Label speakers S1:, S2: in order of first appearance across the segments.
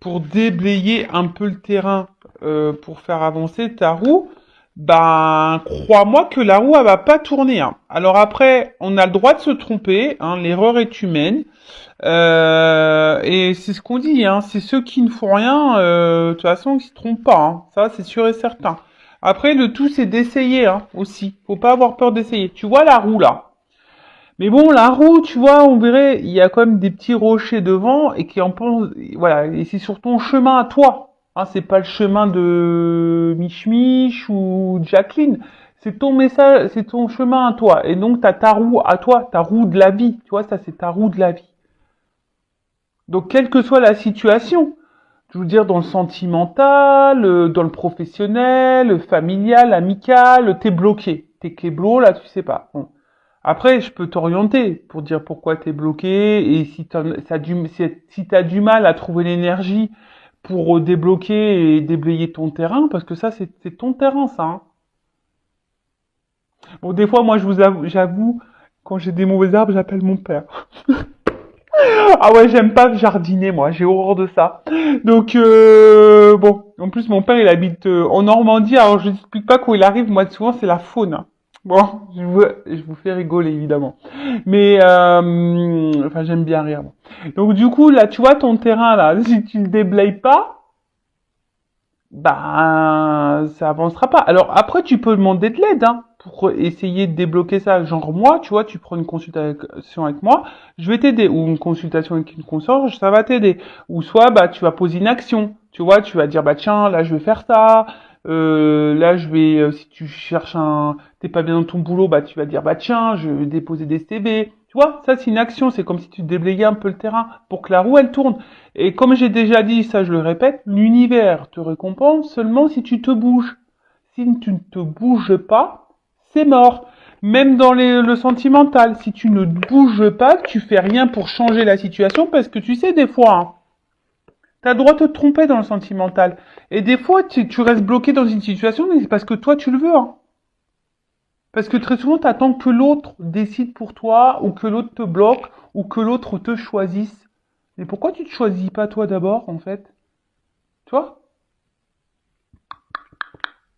S1: pour déblayer un peu le terrain, pour faire avancer ta roue, ben, crois-moi que la roue, elle va pas tourner, hein. Alors après, on a le droit de se tromper, hein, l'erreur est humaine. Et c'est ce qu'on dit, hein, c'est ceux qui ne font rien, de toute façon, qui se trompent pas, hein. Ça, c'est sûr et certain. Après, le tout, c'est d'essayer, hein, aussi. Faut pas avoir peur d'essayer. Tu vois la roue, là. Mais bon, la roue, tu vois, on verrait, il y a quand même des petits rochers devant et qui en pensent, voilà, et c'est sur ton chemin à toi. Hein, c'est pas le chemin de Mich Mich ou de Jacqueline. C'est ton message, c'est ton chemin à toi. Et donc, t'as ta roue à toi, ta roue de la vie. Tu vois, ça, c'est ta roue de la vie. Donc, quelle que soit la situation, je veux dire, dans le sentimental, dans le professionnel, le familial, amical, t'es bloqué. T'es kéblo, là, tu sais pas. Bon. Après, je peux t'orienter pour dire pourquoi t'es bloqué et si t'as du mal à trouver l'énergie pour débloquer et déblayer ton terrain, parce que ça, c'est ton terrain, ça, hein. Bon, des fois, moi, j'avoue, quand j'ai des mauvais arbres, j'appelle mon père. Ah ouais, j'aime pas jardiner, moi, j'ai horreur de ça. Donc, bon, en plus, mon père, il habite en Normandie, alors je n'explique pas où il arrive, moi, souvent, c'est la faune, hein. Bon, je vous fais rigoler, évidemment. Mais, enfin, j'aime bien rire, moi. Donc, du coup, là, tu vois, ton terrain, là, si tu le déblayes pas, bah, ça avancera pas. Alors après, tu peux demander de l'aide, hein, pour essayer de débloquer ça. Genre moi, tu vois, tu prends une consultation avec moi, je vais t'aider. Ou une consultation avec une consorge, ça va t'aider. Ou soit, bah, tu vas poser une action. Tu vois, tu vas dire, bah tiens, là, je vais faire ça. Là, si tu cherches t'es pas bien dans ton boulot, bah, tu vas dire, bah tiens, je vais déposer des CV. Tu vois, ça, c'est une action. C'est comme si tu déblayais un peu le terrain pour que la roue, elle tourne. Et comme j'ai déjà dit, ça je le répète, l'univers te récompense seulement si tu te bouges. Si tu ne te bouges pas, c'est mort. Même dans le sentimental, si tu ne bouges pas, tu fais rien pour changer la situation, parce que tu sais, des fois, hein, t'as le droit de te tromper dans le sentimental. Et des fois, tu restes bloqué dans une situation, mais c'est parce que toi, tu le veux, hein. Parce que très souvent, t'attends que l'autre décide pour toi, ou que l'autre te bloque, ou que l'autre te choisisse. Mais pourquoi tu te choisis pas toi d'abord, en fait? Tu vois?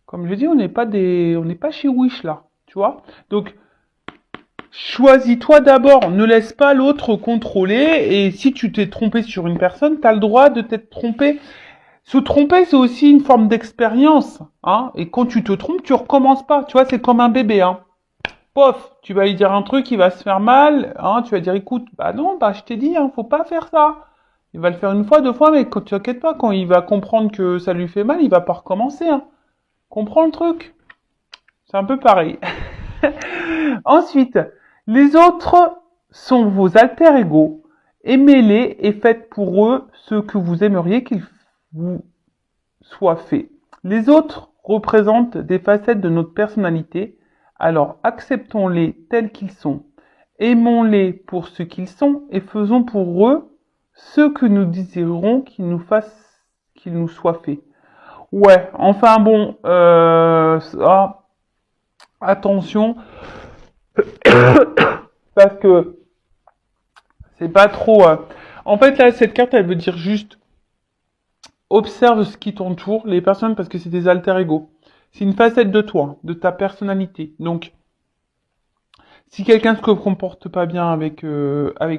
S1: Comme je dis, on n'est pas chez Wish là, tu vois? Donc, choisis-toi d'abord, ne laisse pas l'autre contrôler, et si tu t'es trompé sur une personne, t'as le droit de t'être trompé. Se tromper, c'est aussi une forme d'expérience, hein? Et quand tu te trompes, tu recommences pas, tu vois? C'est comme un bébé, hein? Pof, tu vas lui dire un truc, il va se faire mal, hein? Tu vas dire, écoute, bah non, bah je t'ai dit, hein, faut pas faire ça. Il va le faire une fois, deux fois, mais quand tu t'inquiètes pas, quand il va comprendre que ça lui fait mal, il va pas recommencer, hein. Comprends le truc? C'est un peu pareil. Ensuite, les autres sont vos alter ego. Aimez-les et faites pour eux ce que vous aimeriez qu'ils vous soient fait. Les autres représentent des facettes de notre personnalité, alors acceptons-les tels qu'ils sont. Aimons-les pour ce qu'ils sont et faisons pour eux ce que nous désirons qu'ils nous soient faits. Ouais, enfin bon, ça, attention, parce que c'est pas trop. En fait, là, cette carte, elle veut dire juste observe ce qui t'entoure, les personnes, parce que c'est des alter ego. C'est une facette de toi, de ta personnalité. Donc, si quelqu'un se comporte pas bien avec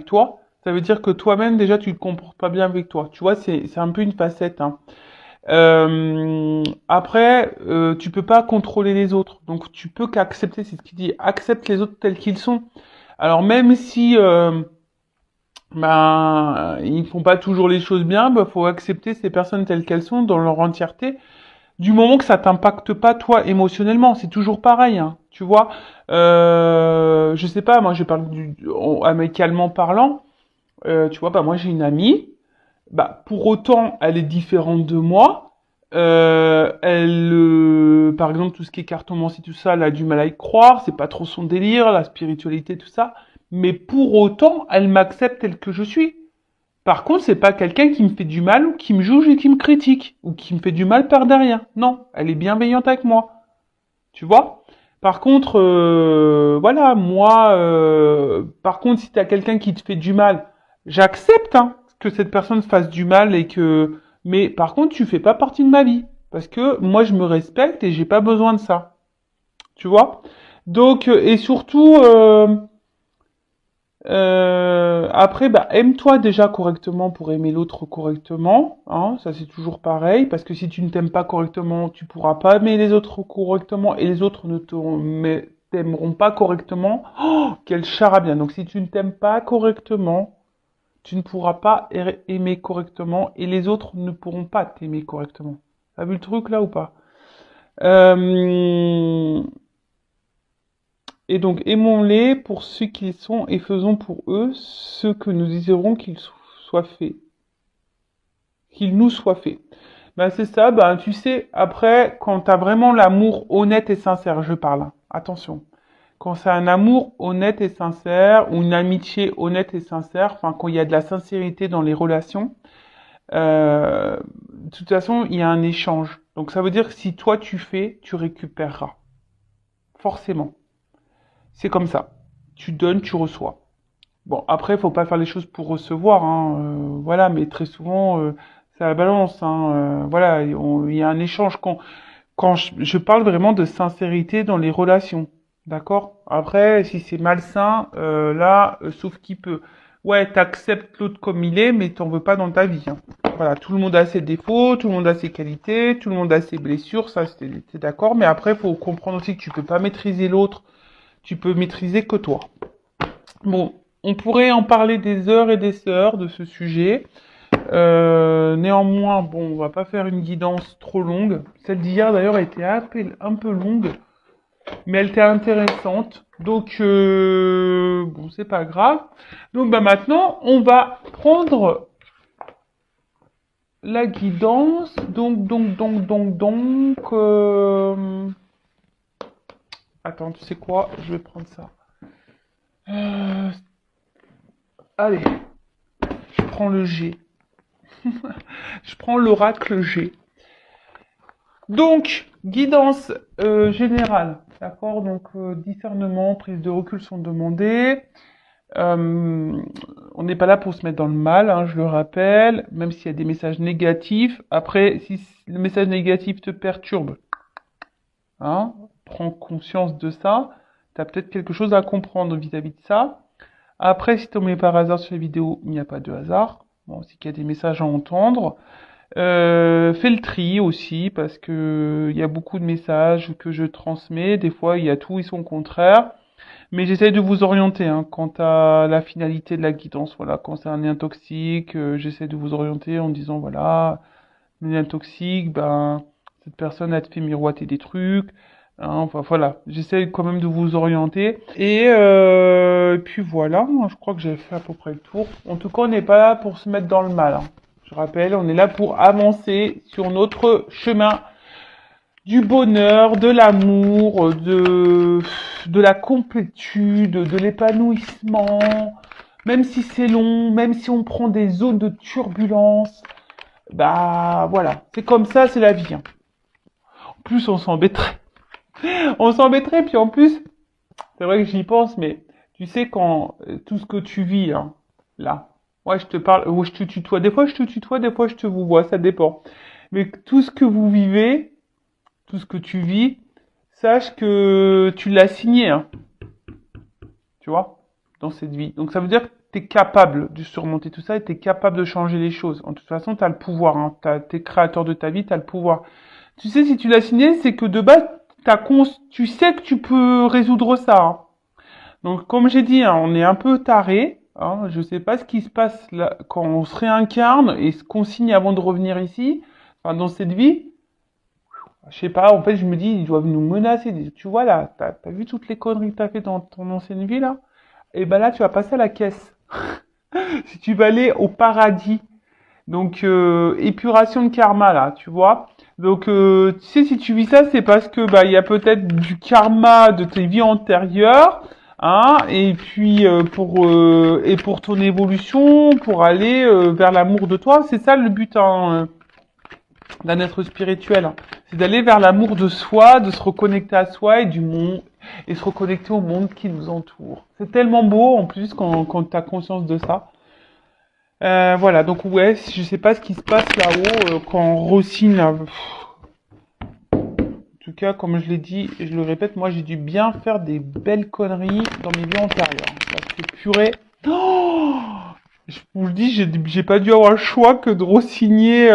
S1: toi, ça veut dire que toi-même déjà tu te comportes pas bien avec toi. Tu vois, c'est un peu une facette, hein. Après, tu peux pas contrôler les autres, donc tu peux qu'accepter. C'est ce qu'il dit. Accepte les autres tels qu'ils sont. Alors même si ben ils font pas toujours les choses bien, bah faut accepter ces personnes telles qu'elles sont dans leur entièreté. Du moment que ça t'impacte pas toi émotionnellement, c'est toujours pareil, hein, tu vois. Je sais pas, moi je parle amicalement parlant. Tu vois, bah moi j'ai une amie. Bah pour autant, elle est différente de moi. Par exemple, tout ce qui est cartomancie, tout ça, elle a du mal à y croire. C'est pas trop son délire, la spiritualité, tout ça. Mais pour autant, elle m'accepte tel que je suis. Par contre, c'est pas quelqu'un qui me fait du mal ou qui me juge et qui me critique ou qui me fait du mal par derrière. Non, elle est bienveillante avec moi. Tu vois? Par contre, voilà, moi, par contre, si t'as quelqu'un qui te fait du mal, j'accepte, hein, que cette personne fasse du mal et que Mais par contre, tu fais pas partie de ma vie. Parce que moi, je me respecte et j'ai pas besoin de ça. Tu vois? Donc, et surtout, après, bah, aime-toi déjà correctement pour aimer l'autre correctement, hein, ça c'est toujours pareil, parce que si tu ne t'aimes pas correctement, tu pourras pas aimer les autres correctement, et les autres ne t'aimeront pas correctement. Oh, quel charabia! Donc si tu ne t'aimes pas correctement, tu ne pourras pas aimer correctement, et les autres ne pourront pas t'aimer correctement. T'as vu le truc là ou pas? Euh, Et donc, aimons-les pour ce qu'ils sont et faisons pour eux ce que nous désirons soient faits, qu'ils nous soient faits. Ben, c'est ça, ben, tu sais, après, quand t'as vraiment l'amour honnête et sincère, je parle, hein, attention. Quand c'est un amour honnête et sincère, ou une amitié honnête et sincère, enfin, quand il y a de la sincérité dans les relations, de toute façon, il y a un échange. Donc, ça veut dire que si toi tu fais, tu récupéreras. Forcément. C'est comme ça. Tu donnes, tu reçois. Bon, après, faut pas faire les choses pour recevoir, hein, voilà, mais très souvent, c'est à la balance, hein, voilà, il y a un échange quand je parle vraiment de sincérité dans les relations, d'accord? Après, si c'est malsain, là, sauf qui peut. Ouais, t'acceptes l'autre comme il est, mais t'en veux pas dans ta vie, hein. Voilà, tout le monde a ses défauts, tout le monde a ses qualités, tout le monde a ses blessures, ça, c'est d'accord, mais après, faut comprendre aussi que tu peux pas maîtriser l'autre, tu peux maîtriser que toi. Bon, on pourrait en parler des heures et des heures de ce sujet. Néanmoins, bon, on va pas faire une guidance trop longue. Celle d'hier, d'ailleurs, a été un peu longue, mais elle était intéressante. Donc, bon, c'est pas grave. Donc, bah, maintenant, on va prendre la guidance. Attends, tu sais quoi? Je vais prendre ça. Allez, je prends le G. Je prends l'oracle G. Donc, guidance générale, d'accord? Donc, discernement, prise de recul sont demandées. On n'est pas là pour se mettre dans le mal, hein, je le rappelle, même s'il y a des messages négatifs. Après, si le message négatif te perturbe, hein, prends conscience de ça. Tu as peut-être quelque chose à comprendre vis-à-vis de ça. Après, si tu tombes par hasard sur la vidéo, il n'y a pas de hasard. Bon, c'est qu'il y a des messages à entendre. Fais le tri aussi parce que il y a beaucoup de messages que je transmets. Des fois, il y a tout et son contraire. Mais j'essaye de vous orienter hein, quant à la finalité de la guidance. Voilà, quand c'est un lien toxique, j'essaie de vous orienter en disant voilà, le lien toxique, ben cette personne a te fait miroiter des trucs. Hein, enfin voilà, j'essaie quand même de vous orienter. Et puis voilà, je crois que j'ai fait à peu près le tour. En tout cas, on n'est pas là pour se mettre dans le mal. Hein. Je rappelle, on est là pour avancer sur notre chemin du bonheur, de l'amour, de la complétude, de l'épanouissement. Même si c'est long, même si on prend des zones de turbulence, bah voilà, c'est comme ça, c'est la vie. Hein. En plus, on s'embêterait. On s'embêterait, puis en plus, c'est vrai que j'y pense, mais tu sais quand tout ce que tu vis, hein, là, ouais, je te parle, ou je te tutoie, des fois je te tutoie, des fois je te vous vois, ça dépend. Mais tout ce que vous vivez, tout ce que tu vis, sache que tu l'as signé, hein, tu vois, dans cette vie. Donc ça veut dire que tu es capable de surmonter tout ça et tu es capable de changer les choses. En toute façon, tu as le pouvoir, hein, tu es créateur de ta vie, tu as le pouvoir. Tu sais, si tu l'as signé, c'est que de base, tu sais que tu peux résoudre ça. Hein. Donc comme j'ai dit, hein, on est un peu taré. Hein, je sais pas ce qui se passe là, quand on se réincarne et ce qu'on signe avant de revenir ici, enfin, dans cette vie. Je sais pas, en fait, je me dis, ils doivent nous menacer. Tu vois, là, t'as vu toutes les conneries que t'as fait dans ton ancienne vie, là? Et ben là, tu vas passer à la caisse. Si tu vas aller au paradis. Donc, épuration de karma, là, tu vois? Donc, tu sais, si tu vis ça, c'est parce que, bah, il y a peut-être du karma de tes vies antérieures, hein, et pour ton évolution, pour aller vers l'amour de toi, c'est ça le but, hein, d'un être spirituel. Hein. C'est d'aller vers l'amour de soi, de se reconnecter à soi et du monde, et se reconnecter au monde qui nous entoure. C'est tellement beau, en plus, quand tu as conscience de ça. Voilà, donc ouais, je sais pas ce qui se passe là-haut quand on re-signe, là. En tout cas, comme je l'ai dit, et je le répète, moi j'ai dû bien faire des belles conneries dans mes vies antérieures. Parce que purée. Oh, je vous le dis, j'ai pas dû avoir le choix que de re-signer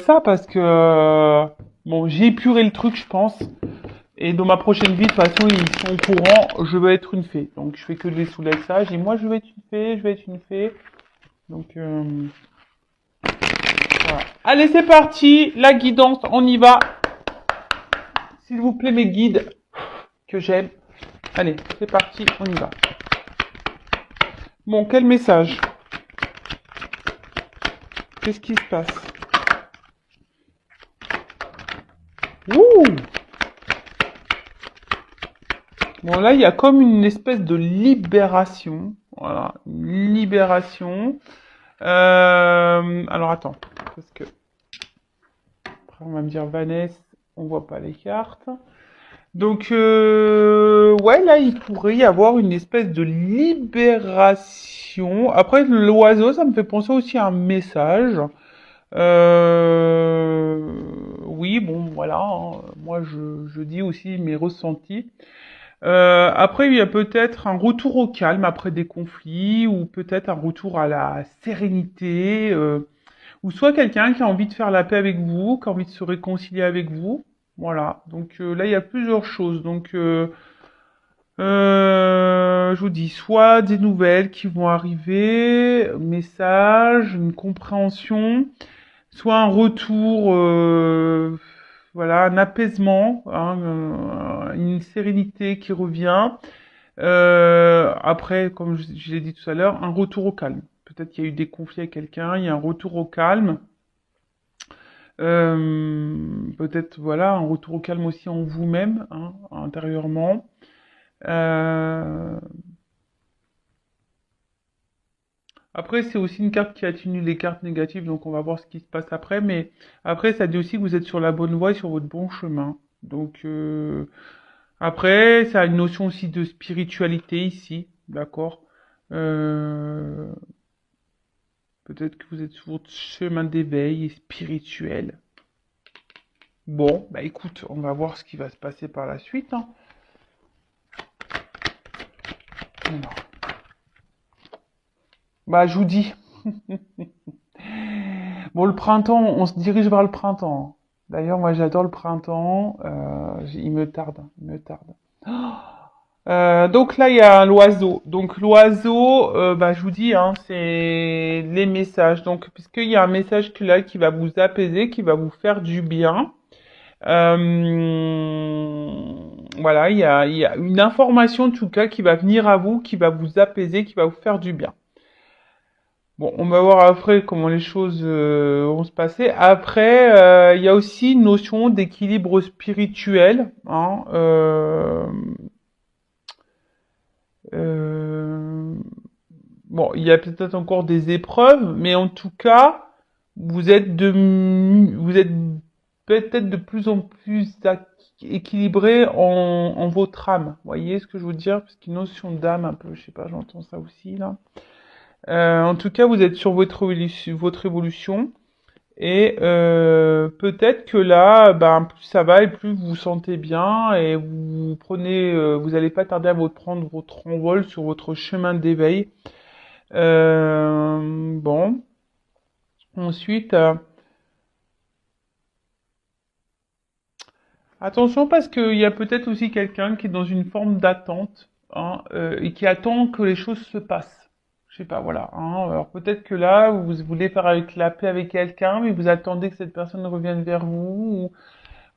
S1: ça parce que bon, j'ai épuré le truc, je pense. Et dans ma prochaine vie, de toute façon, ils sont au courant, je veux être une fée. Donc je fais que de les saouler avec ça. J'ai dit, moi je veux être une fée, je veux être une fée. Donc voilà. Allez, c'est parti, la guidance, on y va. S'il vous plaît, mes guides que j'aime. Allez, c'est parti, on y va. Bon, quel message? Qu'est-ce qui se passe? Ouh! Bon, là, il y a comme une espèce de libération. Voilà, une libération. Alors, attends, parce que après, on va me dire Vanessa, on voit pas les cartes. Donc, ouais, là, il pourrait y avoir une espèce de libération. Après, l'oiseau, ça me fait penser aussi à un message. Oui, bon, voilà, hein. Moi, je dis aussi mes ressentis. Après, il y a peut-être un retour au calme après des conflits, ou peut-être un retour à la sérénité, ou soit quelqu'un qui a envie de faire la paix avec vous, qui a envie de se réconcilier avec vous. Voilà. Donc là, il y a plusieurs choses. Donc, je vous dis, soit des nouvelles qui vont arriver, message, une compréhension, soit un retour, voilà, un apaisement, hein, une sérénité qui revient. Après, comme je l'ai dit tout à l'heure, un retour au calme. Peut-être qu'il y a eu des conflits avec quelqu'un, il y a un retour au calme. Peut-être, voilà, un retour au calme aussi en vous-même, hein, intérieurement. Euh, Après, c'est aussi une carte qui atténue les cartes négatives, donc on va voir ce qui se passe après. Mais après, ça dit aussi que vous êtes sur la bonne voie et sur votre bon chemin. Donc, après, ça a une notion aussi de spiritualité ici, d'accord? Euh, Peut-être que vous êtes sur votre chemin d'éveil spirituel. Bon, bah écoute, on va voir ce qui va se passer par la suite, hein. Alors, bah, je vous dis. Bon, le printemps, on se dirige vers le printemps. D'ailleurs, moi, j'adore le printemps. Il me tarde, il me tarde. Donc là, il y a l'oiseau. Donc l'oiseau, bah, je vous dis, hein, c'est les messages. Donc, puisqu'il y a un message là qui va vous apaiser, qui va vous faire du bien. Voilà, il y a une information en tout cas qui va venir à vous, qui va vous apaiser, qui va vous faire du bien. Bon, on va voir après comment les choses vont se passer. Après, il y a aussi une notion d'équilibre spirituel, hein, euh, bon, il y a peut-être encore des épreuves, mais en tout cas, vous êtes peut-être de plus en plus équilibré en votre âme. Vous voyez ce que je veux dire? Parce qu'une notion d'âme un peu, je sais pas, j'entends ça aussi là. En tout cas, vous êtes sur votre évolution. Et peut-être que là, ben, plus ça va et plus vous vous sentez bien et vous prenez, vous allez pas tarder à vous prendre votre envol sur votre chemin d'éveil. Bon, ensuite, attention parce qu'il y a peut-être aussi quelqu'un qui est dans une forme d'attente, hein, et qui attend que les choses se passent. Je sais pas, voilà, hein. Alors peut-être que là, vous voulez faire avec la paix avec quelqu'un, mais vous attendez que cette personne revienne vers vous,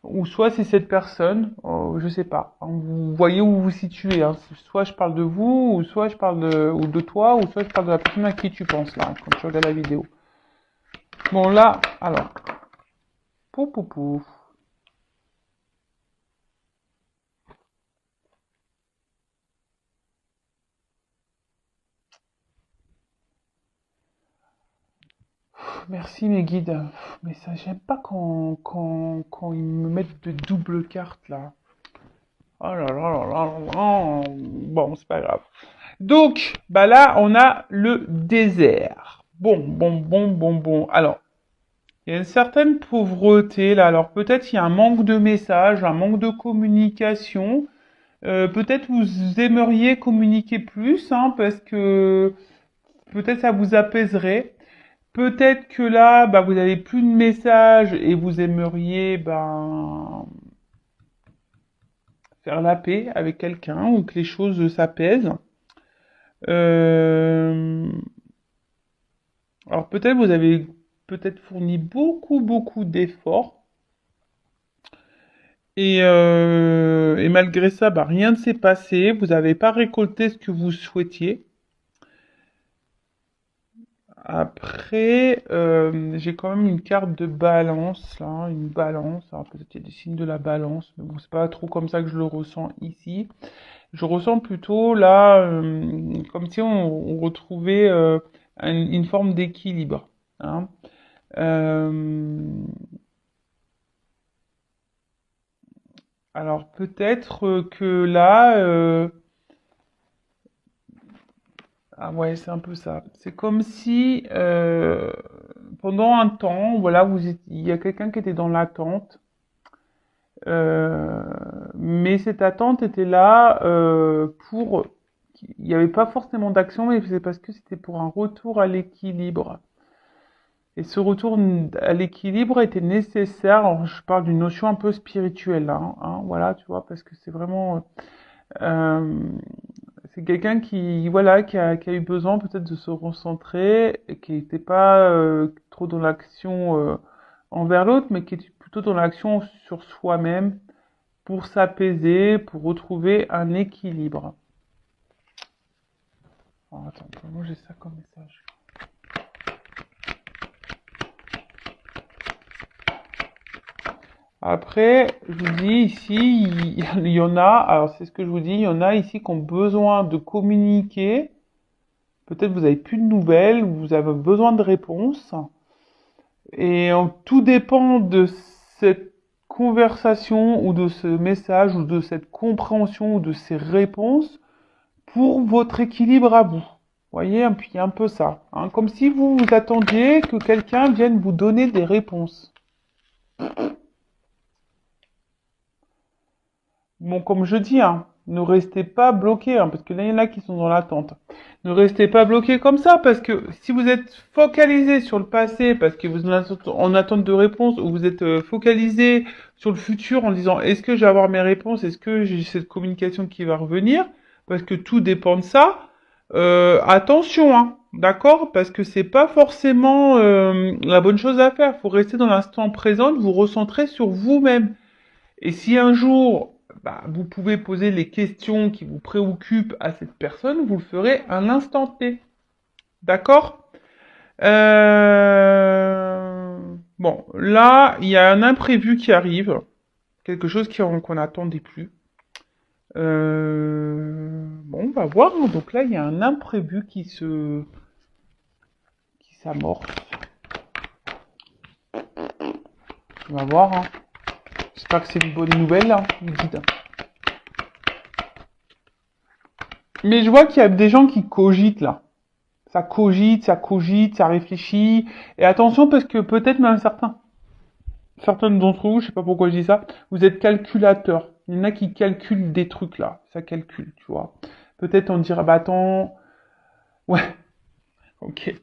S1: ou soit c'est cette personne, je sais pas, hein. Vous voyez où vous vous situez, hein. Soit je parle de vous, ou soit je parle ou de toi, ou soit je parle de la personne à qui tu penses là, quand tu regardes la vidéo. Bon là, alors, pouf pouf pouf. Merci mes guides. Mais ça, j'aime pas quand ils me mettent de doubles cartes là. Oh là là là là là là. Bon, c'est pas grave. Donc, bah là, on a le désert. Bon. Alors, il y a une certaine pauvreté là. Alors peut-être il y a un manque de messages, un manque de communication. Peut-être vous aimeriez communiquer plus, hein, parce que peut-être ça vous apaiserait. Peut-être que là, bah, vous avez plus de messages et vous aimeriez, ben, faire la paix avec quelqu'un ou que les choses s'apaisent. Euh, alors peut-être vous avez peut-être fourni beaucoup d'efforts et malgré ça, bah, rien ne s'est passé. Vous n'avez pas récolté ce que vous souhaitiez. Après, j'ai quand même une carte de balance là, une balance. Alors peut-être il y a des signes de la balance, mais bon, c'est pas trop comme ça que je le ressens ici. Je ressens plutôt là, comme si on retrouvait une forme d'équilibre, hein. Euh, alors peut-être que là, ah ouais, c'est un peu ça. C'est comme si pendant un temps, voilà, il y a quelqu'un qui était dans l'attente. Euh, mais cette attente était là pour... Il n'y avait pas forcément d'action, mais c'est parce que c'était pour un retour à l'équilibre. Et ce retour à l'équilibre était nécessaire. Alors, je parle d'une notion un peu spirituelle, là, hein, voilà, tu vois, parce que c'est vraiment... euh, c'est quelqu'un qui, voilà, qui a eu besoin peut-être de se recentrer, et qui n'était pas trop dans l'action envers l'autre, mais qui était plutôt dans l'action sur soi-même, pour s'apaiser, pour retrouver un équilibre. Alors, attends, comment j'ai ça comme message? Après, je vous dis ici, il y en a, alors c'est ce que je vous dis, il y en a ici qui ont besoin de communiquer. Peut-être vous avez plus de nouvelles, ou vous avez besoin de réponses. Et tout dépend de cette conversation, ou de ce message, ou de cette compréhension, ou de ces réponses, pour votre équilibre à vous. Vous voyez, il y a un peu ça, hein, comme si vous vous attendiez que quelqu'un vienne vous donner des réponses. Bon, comme je dis, hein, ne restez pas bloqués, hein, parce que là, il y en a qui sont dans l'attente. Ne restez pas bloqués comme ça, parce que si vous êtes focalisé sur le passé, parce que vous êtes en attente de réponse, ou vous êtes focalisé sur le futur en disant, est-ce que je vais avoir mes réponses, est-ce que j'ai cette communication qui va revenir, parce que tout dépend de ça, attention, hein, d'accord, parce que c'est pas forcément la bonne chose à faire. Faut rester dans l'instant présent, vous recentrer sur vous-même. Et si un jour, bah, vous pouvez poser les questions qui vous préoccupent à cette personne, vous le ferez à l'instant T. D'accord? Bon, là, il y a un imprévu qui arrive, quelque chose qu'on n'attendait plus. Bon, on va voir, hein. Donc là, il y a un imprévu qui s'amorce. On va voir, hein. J'espère que c'est une bonne nouvelle, hein, vous dites. Mais je vois qu'il y a des gens qui cogitent là. Ça réfléchit. Et attention parce que peut-être même certains d'entre vous, je sais pas pourquoi je dis ça, vous êtes calculateurs. Il y en a qui calculent des trucs là. Ça calcule, tu vois. Peut-être on dira, bah attends, ouais, ok.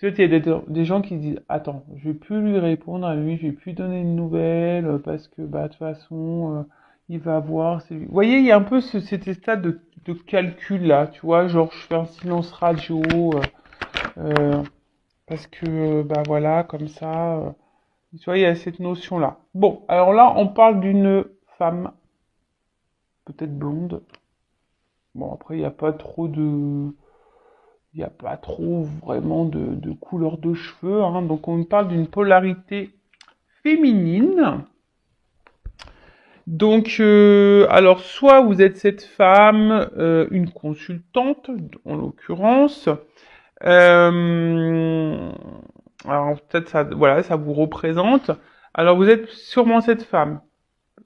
S1: Peut-être il y a des gens qui disent, attends, je vais plus lui répondre à lui, je vais plus donner de nouvelles parce que, bah, de toute façon, il va voir. Vous voyez, il y a un peu cet état de calcul là, tu vois, genre je fais un silence radio. Euh, Parce que, bah voilà, comme ça, tu vois, il y a cette notion-là. Bon, alors là, on parle d'une femme, peut-être blonde. Bon, après, il n'y a pas trop de... Il n'y a pas trop vraiment de couleur de cheveux, hein. Donc, on parle d'une polarité féminine. Donc, alors, soit vous êtes cette femme, une consultante, en l'occurrence. Euh, alors peut-être ça, voilà, ça vous représente. Alors vous êtes sûrement cette femme.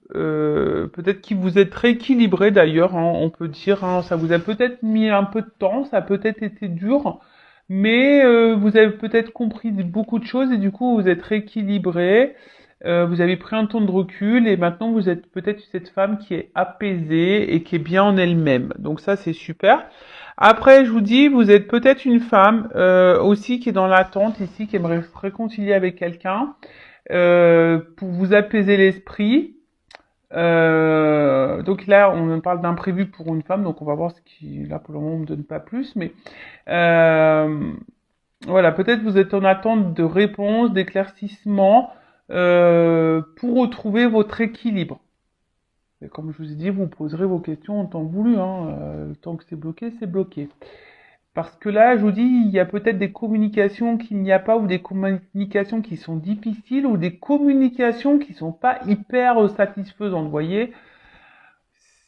S1: Peut-être que vous êtes rééquilibré d'ailleurs, hein, on peut dire, hein. Ça vous a peut-être mis un peu de temps, ça a peut-être été dur, mais vous avez peut-être compris beaucoup de choses et du coup vous êtes rééquilibré, vous avez pris un temps de recul et maintenant vous êtes peut-être cette femme qui est apaisée et qui est bien en elle-même. Donc ça c'est super. Après je vous dis, vous êtes peut-être une femme aussi qui est dans l'attente ici, qui aimerait se réconcilier avec quelqu'un pour vous apaiser l'esprit. Donc là, on parle d'imprévu pour une femme, donc on va voir ce qui, là pour le moment, on me donne pas plus, mais euh, voilà, peut-être vous êtes en attente de réponses, d'éclaircissements pour retrouver votre équilibre. Et comme je vous ai dit, vous poserez vos questions en temps voulu, hein, tant que c'est bloqué, c'est bloqué. Parce que là, je vous dis, il y a peut-être des communications qu'il n'y a pas, ou des communications qui sont difficiles, ou des communications qui sont pas hyper satisfaisantes. Vous voyez,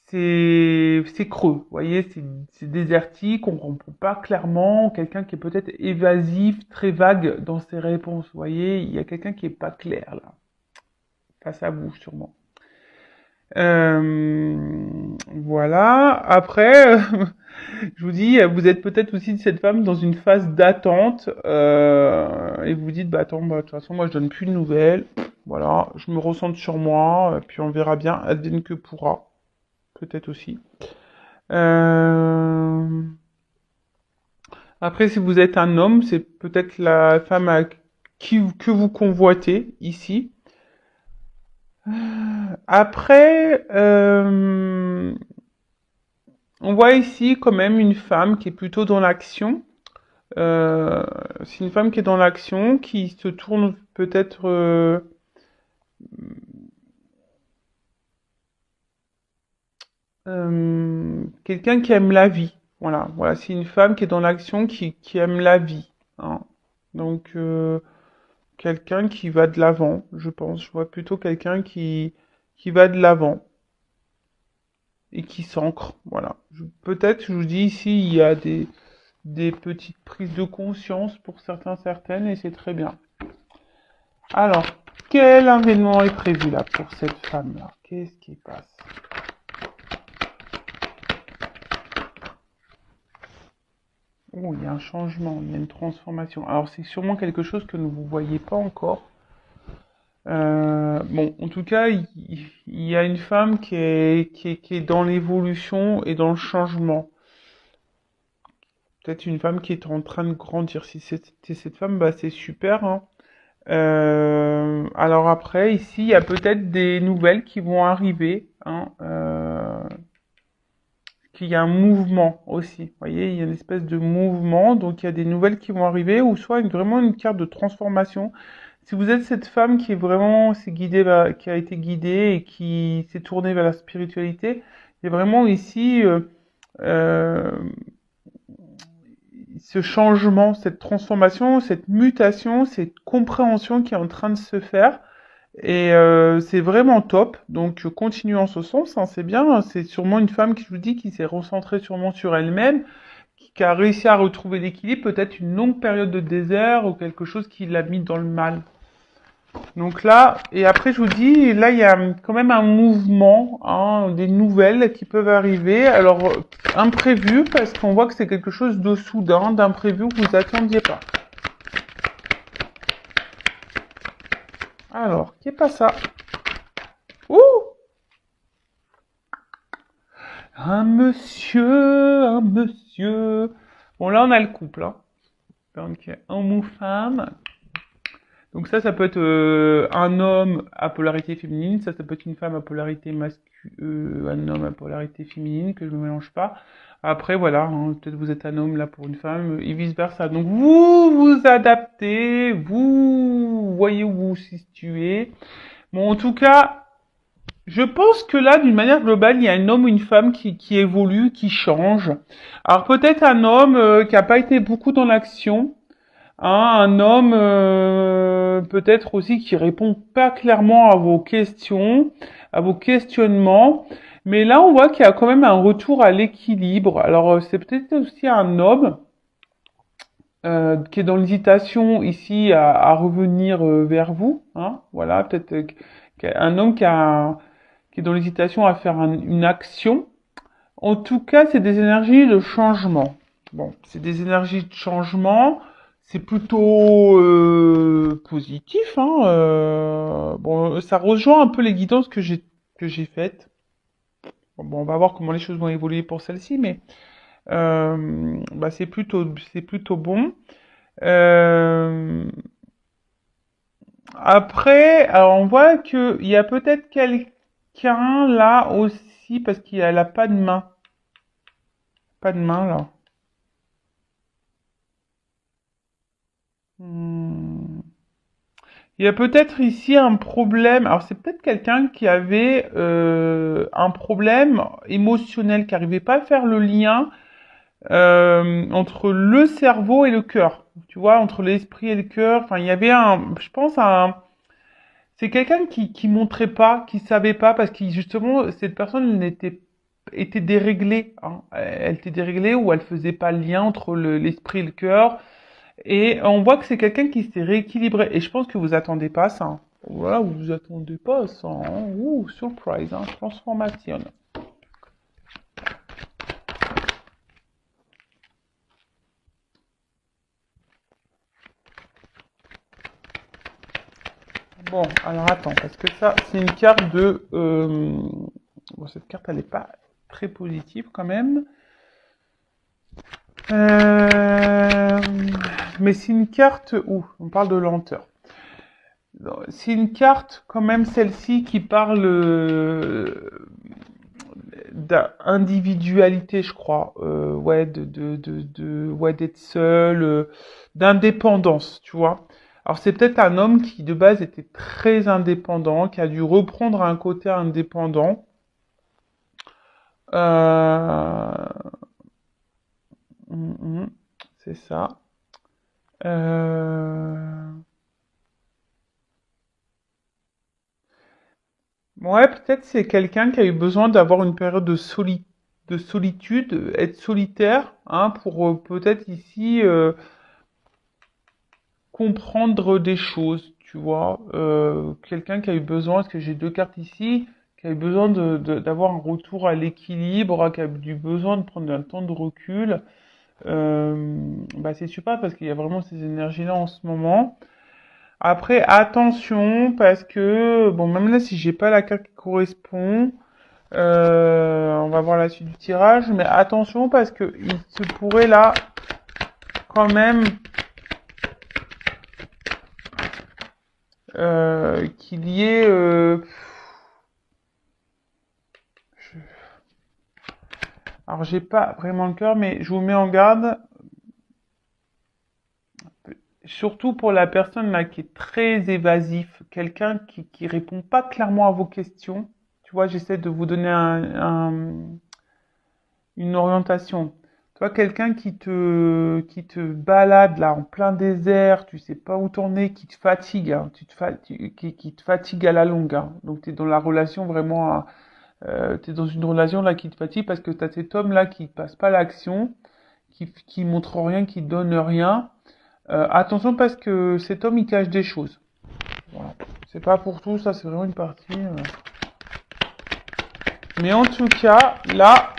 S1: c'est creux. Vous voyez, c'est désertique, on comprend pas clairement. Quelqu'un qui est peut-être évasif, très vague dans ses réponses. Vous voyez, il y a quelqu'un qui est pas clair là, face à vous sûrement. Voilà. Après, je vous dis, vous êtes peut-être aussi cette femme dans une phase d'attente et vous dites, bah attends, bah, de toute façon, moi je donne plus de nouvelles. Voilà, je me ressente sur moi, puis on verra bien, advienne que pourra, peut-être aussi. Euh, Après, si vous êtes un homme, c'est peut-être la femme que vous convoitez ici. Après, on voit ici quand même une femme qui est plutôt dans l'action. C'est une femme qui est dans l'action, qui se tourne peut-être quelqu'un qui aime la vie. Voilà, voilà, c'est une femme qui est dans l'action, qui aime la vie. Hein. Donc, quelqu'un qui va de l'avant, je pense. Je vois plutôt quelqu'un qui va de l'avant et qui s'ancre. Voilà. Peut-être, je vous dis ici, il y a des petites prises de conscience pour certains, certaines, et c'est très bien. Alors, quel événement est prévu là pour cette femme-là? Qu'est-ce qui passe? Oh, il y a un changement, il y a une transformation. Alors, c'est sûrement quelque chose que vous ne voyez pas encore. Bon, en tout cas, il y a une femme qui est dans l'évolution et dans le changement. Peut-être une femme qui est en train de grandir. Si c'est cette femme, bah c'est super, hein. Alors après, ici, il y a peut-être des nouvelles qui vont arriver, hein, qu'il y a un mouvement aussi. Vous voyez, il y a une espèce de mouvement, donc il y a des nouvelles qui vont arriver, ou soit vraiment une carte de transformation. Si vous êtes cette femme qui est vraiment qui a été guidée et qui s'est tournée vers la spiritualité, il y a vraiment ici euh, ce changement, cette transformation, cette mutation, cette compréhension qui est en train de se faire. Et c'est vraiment top. Donc continue en ce sens, hein, c'est bien. Hein. C'est sûrement une femme qui, je vous dis, qui s'est recentrée sûrement sur elle-même, qui a réussi à retrouver l'équilibre, peut-être une longue période de désert ou quelque chose qui l'a mis dans le mal. Donc là, et après je vous dis, là il y a quand même un mouvement, hein, des nouvelles qui peuvent arriver. Alors imprévu parce qu'on voit que c'est quelque chose de soudain, d'imprévu que vous attendiez pas. Alors, qui est pas ça? Ouh! Un monsieur. Bon là on a le couple, hein. Donc homme ou femme. Donc ça peut être un homme à polarité féminine, ça peut être une femme à polarité masculine, un homme à polarité féminine, que je ne mélange pas. Après, voilà, hein, peut-être vous êtes un homme là pour une femme, et vice-versa. Donc vous vous adaptez, vous voyez où vous vous situez. Bon, en tout cas, je pense que là, d'une manière globale, il y a un homme ou une femme qui évolue, qui change. Alors peut-être un homme qui n'a pas été beaucoup dans l'action, hein, un homme peut-être aussi qui répond pas clairement à vos questions, à vos questionnements. Mais là, on voit qu'il y a quand même un retour à l'équilibre. Alors, c'est peut-être aussi un homme qui est dans l'hésitation ici à revenir vers vous. Hein, voilà, peut-être un homme qui est dans l'hésitation à faire une action. En tout cas, c'est des énergies de changement. Bon, c'est des énergies de changement. C'est plutôt positif, hein. Bon, ça rejoint un peu les guidances que j'ai faites. Bon, on va voir comment les choses vont évoluer pour celle-ci, mais bah, c'est plutôt bon. Euh, Après, alors on voit que il y a peut-être quelqu'un là aussi parce qu'elle a pas de main, pas de main là. Hmm. Il y a peut-être ici un problème. Alors c'est peut-être quelqu'un qui avait un problème émotionnel, qui n'arrivait pas à faire le lien entre le cerveau et le cœur. Tu vois, entre l'esprit et le cœur. Enfin, il y avait je pense c'est quelqu'un qui montrait pas, qui savait pas, parce que justement cette personne était déréglée, hein. Elle était déréglée ou elle faisait pas le lien entre l'esprit et le cœur. Et on voit que c'est quelqu'un qui s'est rééquilibré. Et je pense que vous attendez pas ça, hein. Voilà, vous attendez pas ça, hein. Ouh, surprise, hein, transformation. Bon, alors attends, parce que ça, c'est une carte de... Bon, cette carte, elle n'est pas très positive quand même. Euh, Mais c'est une carte où on parle de lenteur. C'est une carte quand même celle-ci qui parle d'individualité, je crois. Ouais, ouais, d'être seul, d'indépendance, tu vois. Alors c'est peut-être un homme qui de base était très indépendant, qui a dû reprendre un côté indépendant. Euh, c'est ça. Euh, Ouais, peut-être c'est quelqu'un qui a eu besoin d'avoir une période de solitude, être solitaire, hein, pour peut-être ici comprendre des choses, tu vois. Quelqu'un qui a eu besoin, parce que j'ai deux cartes ici, qui a eu besoin d'avoir un retour à l'équilibre, qui a eu besoin de prendre un temps de recul. Bah c'est super parce qu'il y a vraiment ces énergies-là en ce moment. Après, attention, parce que, bon, même là, si j'ai pas la carte qui correspond, on va voir la suite du tirage, mais attention parce que il se pourrait là quand même qu'il y ait. Je- Alors j'ai pas vraiment le cœur, mais je vous mets en garde, surtout pour la personne là qui est très évasif, quelqu'un qui répond pas clairement à vos questions. Tu vois, j'essaie de vous donner une orientation. Toi, quelqu'un qui te balade là en plein désert, tu sais pas où tourner, qui te fatigue, hein, qui te fatigue à la longue, hein. Donc tu es dans la relation vraiment, t'es dans une relation là qui te fatigue parce que tu as cet homme là qui passe pas l'action, qui montre rien, qui donne rien. Attention parce que cet homme il cache des choses. Voilà. C'est pas pour tout, ça c'est vraiment une partie. Mais en tout cas, là,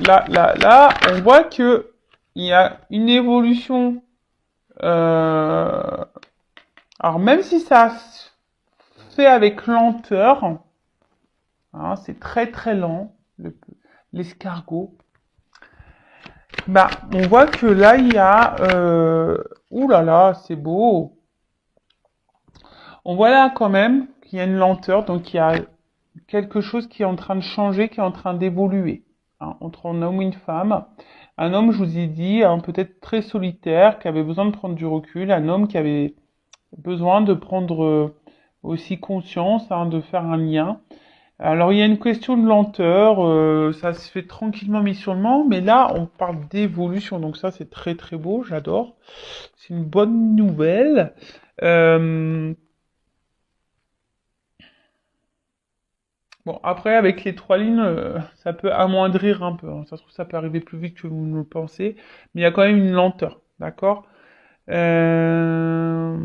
S1: on voit que il y a une évolution. euh, Alors même si ça se fait avec lenteur, hein, c'est très très lent, l'escargot. Bah, on voit que là il y a, ouh là là, c'est beau. On voit là quand même qu'il y a une lenteur, donc il y a quelque chose qui est en train de changer, qui est en train d'évoluer, hein, entre un homme et une femme. Un homme, je vous ai dit, hein, peut-être très solitaire, qui avait besoin de prendre du recul, un homme qui avait besoin de prendre aussi conscience, hein, de faire un lien. Alors il y a une question de lenteur, ça se fait tranquillement mais sûrement, mais là on parle d'évolution, donc ça c'est très très beau, j'adore. C'est une bonne nouvelle. Euh, Bon, après, avec les trois lignes, ça peut amoindrir un peu, hein. Ça se trouve, ça peut arriver plus vite que vous ne le pensez, mais il y a quand même une lenteur, d'accord? Euh,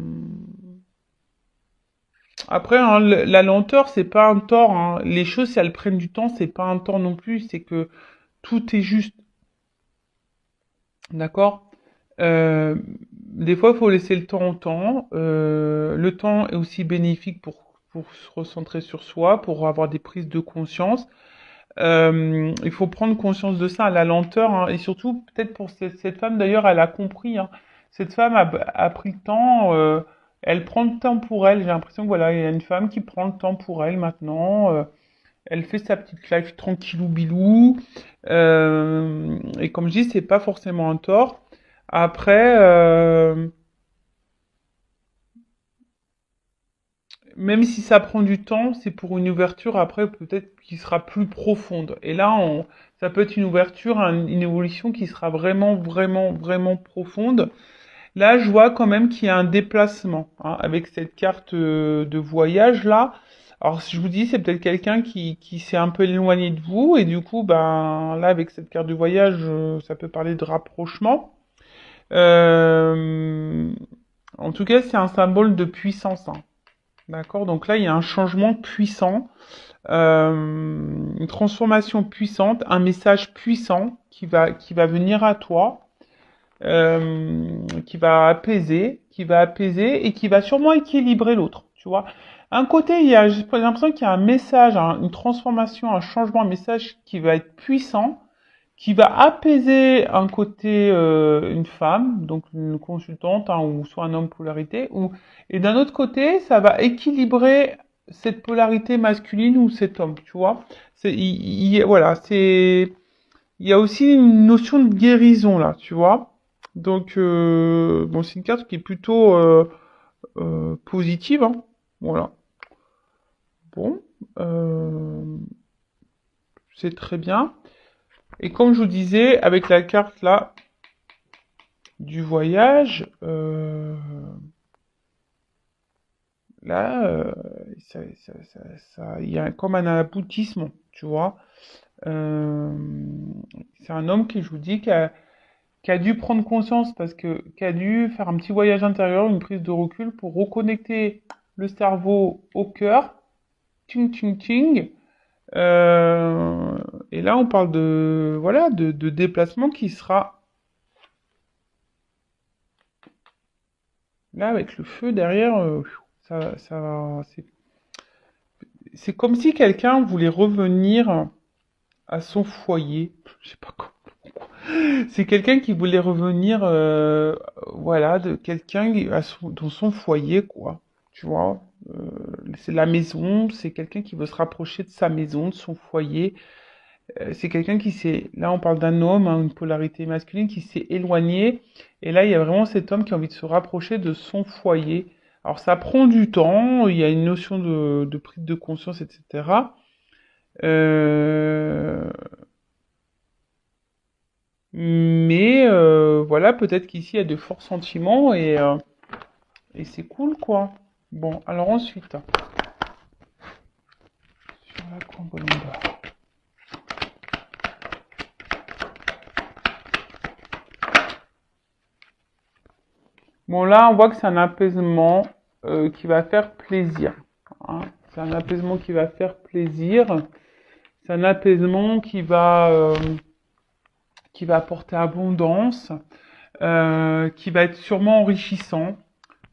S1: Après, hein, la lenteur, c'est pas un tort, hein. Les choses, si elles prennent du temps, c'est pas un tort non plus, c'est que tout est juste, d'accord? Euh, des fois, il faut laisser le temps au temps. Le temps est aussi bénéfique pour se recentrer sur soi, pour avoir des prises de conscience. Il faut prendre conscience de ça, la lenteur, hein, et surtout, peut-être pour cette femme, d'ailleurs, elle a compris, hein. Cette femme a pris le temps, elle prend le temps pour elle. J'ai l'impression que voilà, il y a une femme qui prend le temps pour elle maintenant. Elle fait sa petite life tranquillou bilou. Et comme je dis, c'est pas forcément un tort. Après, même si ça prend du temps, c'est pour une ouverture après peut-être qui sera plus profonde. Et là, ça peut être une ouverture, une évolution qui sera vraiment, vraiment, vraiment profonde. Là, je vois quand même qu'il y a un déplacement, hein, avec cette carte de voyage là. Alors, si je vous dis, c'est peut-être quelqu'un qui s'est un peu éloigné de vous et du coup, ben là, avec cette carte de voyage, ça peut parler de rapprochement. Euh, En tout cas, c'est un symbole de puissance, hein. D'accord? Donc là, il y a un changement puissant, une transformation puissante, un message puissant qui va venir à toi, qui va apaiser et qui va sûrement équilibrer l'autre, tu vois. Un côté, j'ai l'impression qu'il y a un message, une transformation, un changement, un message qui va être puissant, qui va apaiser un côté une femme, donc une consultante, hein, ou soit un homme polarité, et d'un autre côté, ça va équilibrer cette polarité masculine ou cet homme, tu vois. Voilà, il y a aussi une notion de guérison là, tu vois. Donc bon, c'est une carte qui est plutôt positive, hein. Voilà. Bon, euh, c'est très bien. Et comme je vous disais, avec la carte là du voyage, là, il y a comme un aboutissement, tu vois. Euh, c'est un homme qui, je vous dis, qui a dû prendre conscience parce que, qui a dû faire un petit voyage intérieur, une prise de recul pour reconnecter le cerveau au cœur. Ting, ting, ting. Euh, et là, on parle de, voilà, de déplacement qui sera là avec le feu derrière. C'est comme si quelqu'un voulait revenir à son foyer. Je sais pas quoi. C'est quelqu'un qui voulait revenir, voilà, de quelqu'un dans son foyer, quoi. Tu vois, c'est la maison, c'est quelqu'un qui veut se rapprocher de sa maison, de son foyer. C'est quelqu'un qui s'est, là on parle d'un homme, hein, une polarité masculine qui s'est éloigné. Et là il y a vraiment cet homme qui a envie de se rapprocher de son foyer. Alors ça prend du temps, il y a une notion de prise de conscience, etc. Euh, mais voilà, peut-être qu'ici il y a de forts sentiments et c'est cool quoi. Bon, alors ensuite, sur la Colombe. Bon, là, on voit que c'est un apaisement qui va faire plaisir, hein. C'est un apaisement qui va faire plaisir. C'est un apaisement qui va apporter abondance, qui va être sûrement enrichissant.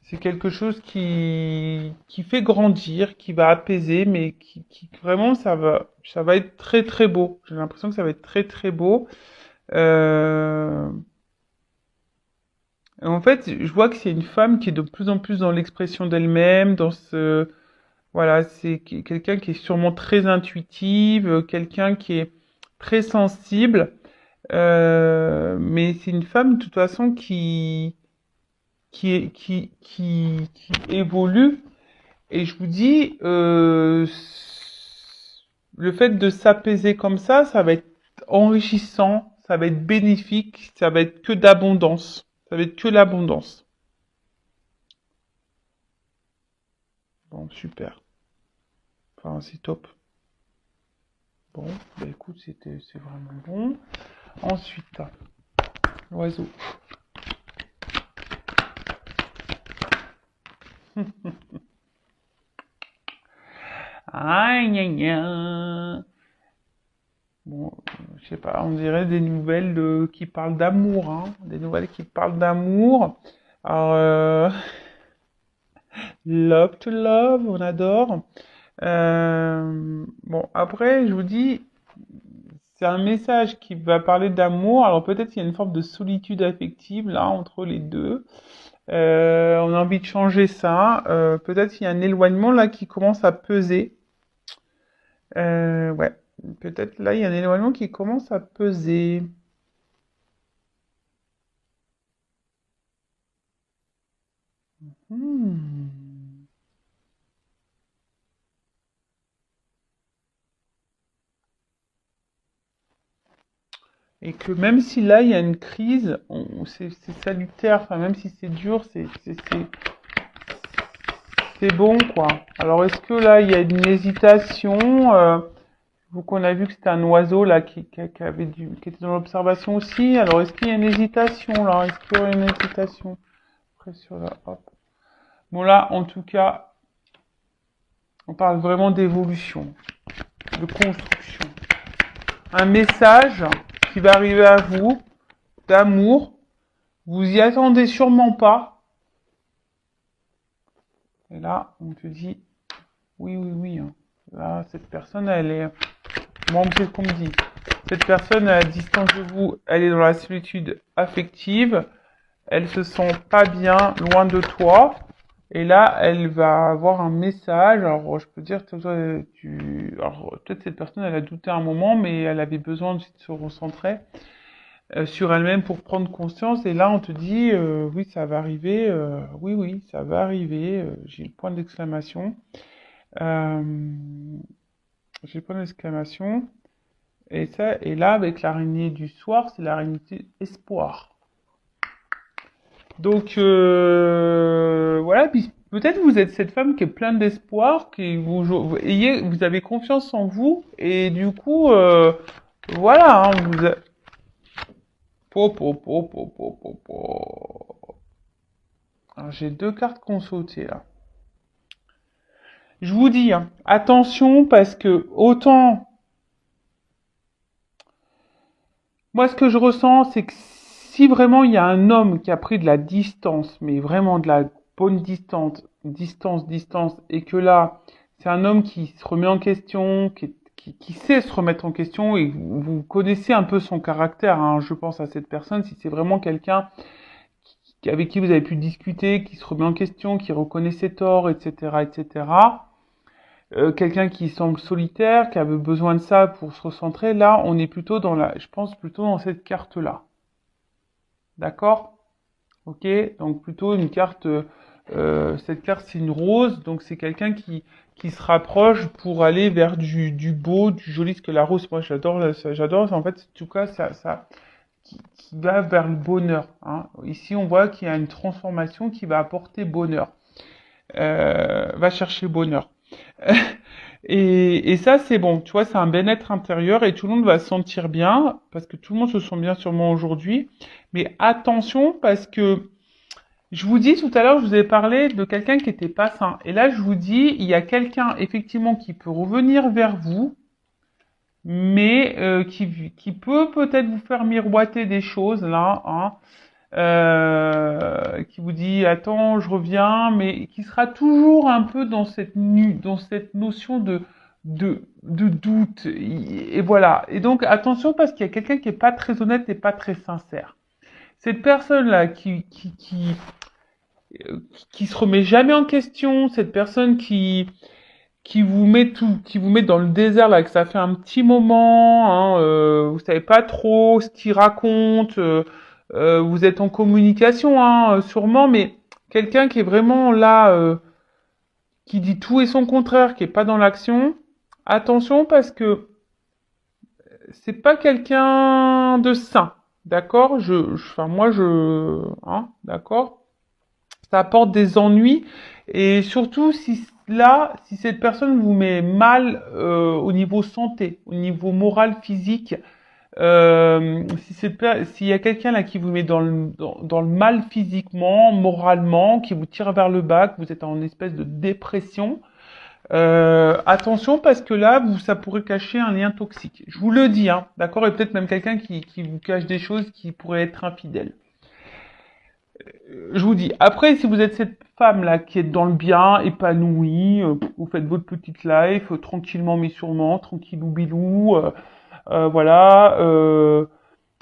S1: C'est quelque chose qui fait grandir, qui va apaiser, mais vraiment, ça va être très très beau. J'ai l'impression que ça va être très très beau. Euh, En fait, je vois que c'est une femme qui est de plus en plus dans l'expression d'elle-même, voilà, c'est quelqu'un qui est sûrement très intuitive, quelqu'un qui est très sensible, mais c'est une femme de toute façon qui évolue. Et je vous dis, le fait de s'apaiser comme ça va être enrichissant, ça va être bénéfique, ça va être que d'abondance, ça va être que l'abondance. Bon, super. Enfin, c'est top. Bon, bah écoute, c'est vraiment bon. Ensuite, l'oiseau. Aïe, aïe, aïe. Bon, je sais pas, on dirait des nouvelles qui parlent d'amour, hein, des nouvelles qui parlent d'amour. Alors, love to love, on adore. Bon, après, je vous dis, c'est un message qui va parler d'amour. Alors peut-être qu'il y a une forme de solitude affective là entre les deux. On a envie de changer ça. Peut-être qu'il y a un éloignement là qui commence à peser. Ouais, peut-être là il y a un éloignement qui commence à peser. Hmm. Et que même si là il y a une crise, c'est salutaire. Enfin même si c'est dur, c'est bon quoi. Alors est-ce que là il y a une hésitation? Vous qu'on a vu que c'était un oiseau là qui était dans l'observation aussi. Alors est-ce qu'il y a une hésitation là? Est-ce qu'il y aurait une hésitation? Après sur la hop. Bon là en tout cas, on parle vraiment d'évolution, de construction. Un message qui va arriver à vous, d'amour. Vous y attendez sûrement pas. Et là, on te dit oui, oui, oui. Hein. Là, cette personne, elle est. Moi, c'est ce qu'on me dit. Cette personne à distance de vous, elle est dans la solitude affective. Elle se sent pas bien loin de toi. Et là, elle va avoir un message. Alors, je peux dire, alors, peut-être cette personne, elle a douté un moment, mais elle avait besoin de se recentrer sur elle-même pour prendre conscience. Et là, on te dit, oui, ça va arriver. Oui, oui, ça va arriver. J'ai le point d'exclamation. Euh, j'ai le point d'exclamation. Et ça, et là, avec l'araignée du soir, c'est l'araignée espoir. Donc voilà, puis peut-être vous êtes cette femme qui est pleine d'espoir, vous avez confiance en vous, et du coup, voilà, hein, Alors, j'ai deux cartes qui ont sauté là. Je vous dis, hein, attention parce que autant moi, ce que je ressens, c'est que si vraiment il y a un homme qui a pris de la distance, mais vraiment de la bonne distance, et que là, c'est un homme qui se remet en question, qui sait se remettre en question, et vous connaissez un peu son caractère, hein, je pense à cette personne, si c'est vraiment quelqu'un avec qui vous avez pu discuter, qui se remet en question, qui reconnaît ses torts, etc., etc., quelqu'un qui semble solitaire, qui avait besoin de ça pour se recentrer, là, on est plutôt je pense plutôt dans cette carte-là. D'accord? Ok? Donc plutôt une carte, cette carte c'est une rose, donc c'est quelqu'un qui se rapproche pour aller vers du beau, du joli, ce que la rose, moi j'adore, en fait, en tout cas, qui va vers le bonheur. Hein. Ici, on voit qu'il y a une transformation qui va apporter bonheur. Va chercher bonheur. Et ça, c'est bon, tu vois, c'est un bien-être intérieur et tout le monde va se sentir bien, parce que tout le monde se sent bien sûrement aujourd'hui. Mais attention, parce que je vous dis tout à l'heure, je vous ai parlé de quelqu'un qui était pas sain. Et là, je vous dis, il y a quelqu'un effectivement qui peut revenir vers vous, mais qui peut peut-être vous faire miroiter des choses là, hein, qui vous dit attends, je reviens, mais qui sera toujours un peu dans cette notion de doute. Et voilà. Et donc attention parce qu'il y a quelqu'un qui est pas très honnête et pas très sincère. Cette personne-là qui se remet jamais en question, cette personne qui vous met dans le désert là, que ça fait un petit moment, hein, vous savez pas trop ce qu'il raconte, vous êtes en communication, hein, sûrement, mais quelqu'un qui est vraiment là, qui dit tout et son contraire, qui est pas dans l'action, attention parce que c'est pas quelqu'un de sain, d'accord? Enfin moi hein, d'accord? Ça apporte des ennuis et surtout si cette personne vous met mal au niveau santé, au niveau moral, physique, s'il y a quelqu'un là qui vous met dans le mal physiquement, moralement, qui vous tire vers le bas, que vous êtes en espèce de dépression, Attention parce que là, ça pourrait cacher un lien toxique. Je vous le dis, hein, d'accord? Et peut-être même quelqu'un qui vous cache des choses qui pourraient être infidèles. Je vous dis, après, si vous êtes cette femme-là qui est dans le bien, épanouie, vous faites votre petite life, tranquillement mais sûrement, tranquillou bilou, voilà,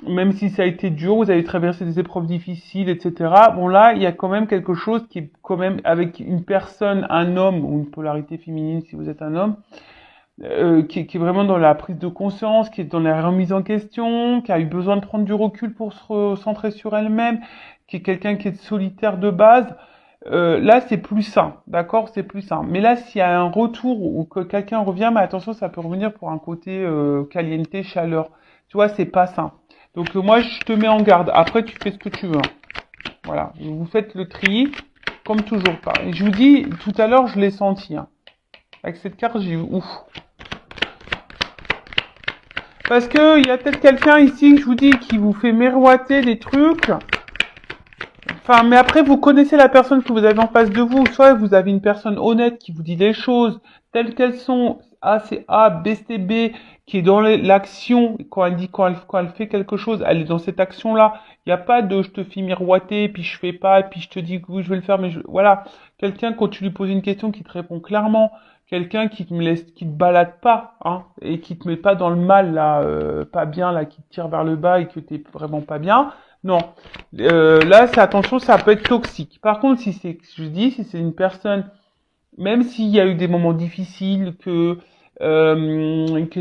S1: même si ça a été dur, vous avez traversé des épreuves difficiles, etc. Bon là, il y a quand même quelque chose qui est quand même avec une personne, un homme, ou une polarité féminine si vous êtes un homme, qui est vraiment dans la prise de conscience, qui est dans la remise en question, qui a eu besoin de prendre du recul pour se recentrer sur elle-même, qui est quelqu'un qui est solitaire de base. Là, c'est plus sain, d'accord? C'est plus sain. Mais là, s'il y a un retour ou que quelqu'un revient, mais attention, ça peut revenir pour un côté caliente, chaleur. Tu vois, c'est pas sain. Donc moi, je te mets en garde. Après, tu fais ce que tu veux. Voilà. Vous faites le tri, comme toujours. Et je vous dis, tout à l'heure, je l'ai senti. Hein. Avec cette carte, j'ai eu ouf. Parce que il y a peut-être quelqu'un ici, je vous dis, qui vous fait miroiter des trucs. Enfin, mais après, vous connaissez la personne que vous avez en face de vous. Soit vous avez une personne honnête qui vous dit les choses telles qu'elles sont. A, c'est A, B, c'est B, qui est dans l'action. Quand elle dit, quand elle fait quelque chose, elle est dans cette action-là. Il n'y a pas de je te fais miroiter, puis je fais pas, et puis je te dis que oui, je vais le faire, mais voilà. Quelqu'un, quand tu lui poses une question, qui te répond clairement. Quelqu'un qui te laisse, qui te balade pas, hein, et qui te met pas dans le mal, là, pas bien, là, qui te tire vers le bas et que t'es vraiment pas bien. Non. Là, c'est attention, ça peut être toxique. Par contre, si c'est, je dis, si c'est une personne, même s'il y a eu des moments difficiles, que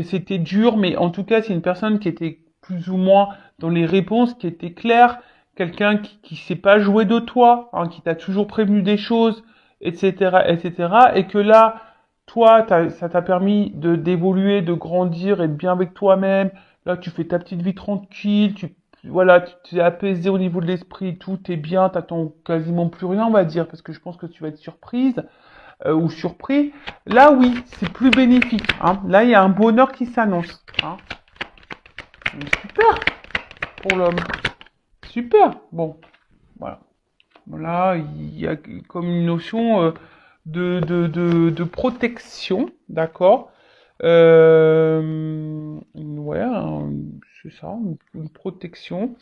S1: c'était dur, mais en tout cas, c'est une personne qui était plus ou moins dans les réponses, qui était claire, quelqu'un qui s'est pas joué de toi, hein, qui t'a toujours prévenu des choses, etc., etc., et que là, toi, ça t'a permis de d'évoluer, de grandir, être bien avec toi-même. Là, tu fais ta petite vie tranquille, voilà, tu t'es apaisé au niveau de l'esprit, tout est bien, t'attends quasiment plus rien, on va dire, parce que je pense que tu vas être surprise ou surpris. Là, oui, c'est plus bénéfique. Hein. Là, il y a un bonheur qui s'annonce. Hein. Super pour l'homme. Super. Bon, voilà. Là, il y a comme une notion de protection, d'accord. Ouais, c'est ça, une protection.